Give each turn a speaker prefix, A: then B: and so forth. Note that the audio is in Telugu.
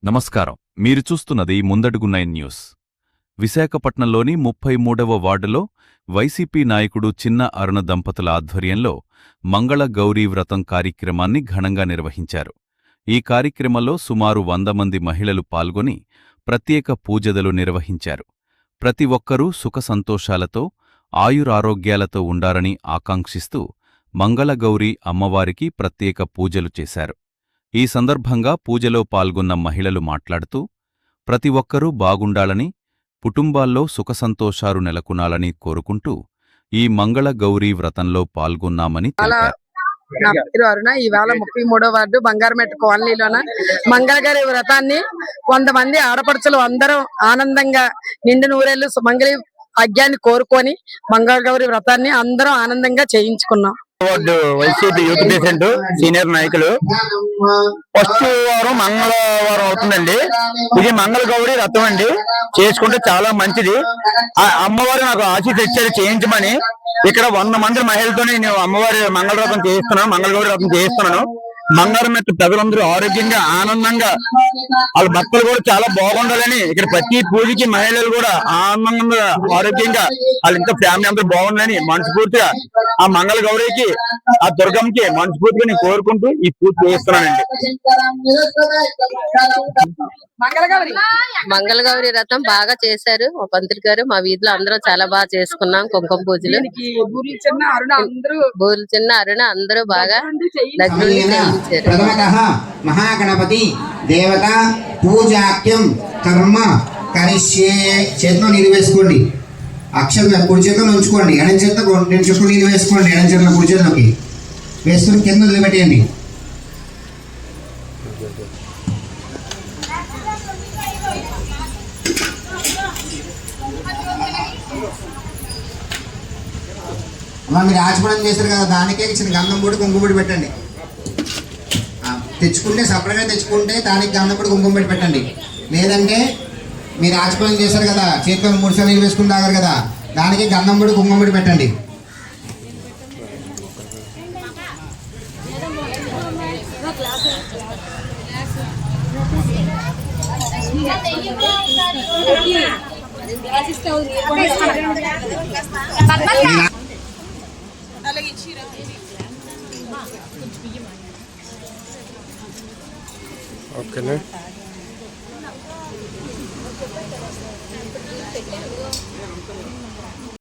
A: నమస్కారం. మీరు చూస్తున్నది ముందడుగు 9 న్యూస్. విశాఖపట్నంలోని 33వ వార్డులో వైసీపీ నాయకుడు చిన్న అరుణ దంపతుల ఆధ్వర్యంలో మంగళ గౌరీ వ్రతం కార్యక్రమాన్ని ఘనంగా నిర్వహించారు. ఈ కార్యక్రమంలో సుమారు 100 మంది మహిళలు పాల్గొని ప్రత్యేక పూజలు నిర్వహించారు. ప్రతి ఒక్కరూ సుఖసంతోషాలతో ఆయురారోగ్యాలతో ఉండాలని ఆకాంక్షిస్తూ మంగళగౌరీ అమ్మవారికి ప్రత్యేక పూజలు చేశారు. ఈ సందర్భంగా పూజలో పాల్గొన్న మహిళలు మాట్లాడుతూ ప్రతి ఒక్కరూ బాగుండాలని, కుటుంబాల్లో సుఖసంతోషాలు నెలకొనాలని కోరుకుంటూ ఈ మంగళ గౌరీ వ్రతంలో పాల్గొన్నామని తెలిపారు.
B: నా పేరు అరుణ. ఈవేళ 33వ వార్డు బంగారమెట్ట కాలనీలోన మంగళగారి వ్రతాన్ని 100 మంది ఆడపడుచులు అందరం ఆనందంగా నిండు నూరేళ్లు సుమంగళి భాగ్యాన్ని కోరుకొని మంగళగౌరి వ్రతాన్ని అందరం ఆనందంగా చేయించుకున్నాం.
C: Ward YCP youth president senior నాయకులు ఫస్ట్ వారం మంగళవారం అవుతుందండి. ఇది మంగళ గౌరీ రథం అండి. చేసుకుంటే చాలా మంచిది. ఆ అమ్మవారు నాకు ఆశీస్సు ఇచ్చారు చేయించమని. ఇక్కడ 100 మంది మహిళలతో నేను అమ్మవారి మంగళ రథం చేయిస్తున్నాను, మంగళ గౌరీ రథం చేయిస్తున్నాను. మంగళమెట్ట ప్రజలందరూ ఆరోగ్యంగా ఆనందంగా వాళ్ళ భక్తులు కూడా చాలా బాగుండాలని ఇక్కడ ప్రతి పూజకి మహిళలు కూడా ఆనందంగా ఆరోగ్యంగా వాళ్ళ ఇంట్లో ఫ్యామిలీ అందరూ బాగుండాలని మనస్ఫూర్తిగా ఆ మంగళ గౌరీకి ఆ దుర్గంకి మనస్ఫూర్తిగా నేను కోరుకుంటూ ఈ పూజ చేస్తున్నానండి.
D: మంగళగౌరి రథం బాగా చేశారు మా పంతులు గారు. మా వీధిలో అందరం చాలా బాగా చేసుకున్నాం. కుంకుమ పూజలు బూర్లు చిన్న అరుణ అందరూ బాగా దగ్గరుండి చేయించారు.
E: మహాగణపతి దేవత పూజాక్యం కర్మ కరిష్యే. చేతిలో నీరు వేసుకోండి. అక్షరం కుడి చేతిలో ఉంచుకోండి. ఎడం చేతితో నేను చెప్పు నీరు వేసుకోండి. ఎడం చేతిలో కుడి చేతిలోకి వేసుకుని కింద వదిలిపెట్టేయండి. అమ్మ మీరు ఆచమనం చేశారు కదా, దానికే చిన్న గంధం పొడి కుంకుమ పొడి పెట్టండి. తెచ్చుకుంటే సపరేట్గా తెచ్చుకుంటే దానికి గంధం పొడి కుంకుమ పొడి పెట్టండి. లేదంటే మీరు ఆచమనం చేశారు కదా, చేతితో 3 సార్లు నీళ్ళు వేసుకుని తాగారు కదా, దానికి గంధం పొడి కుంకుమ పొడి పెట్టండి.
C: ఓకేనా?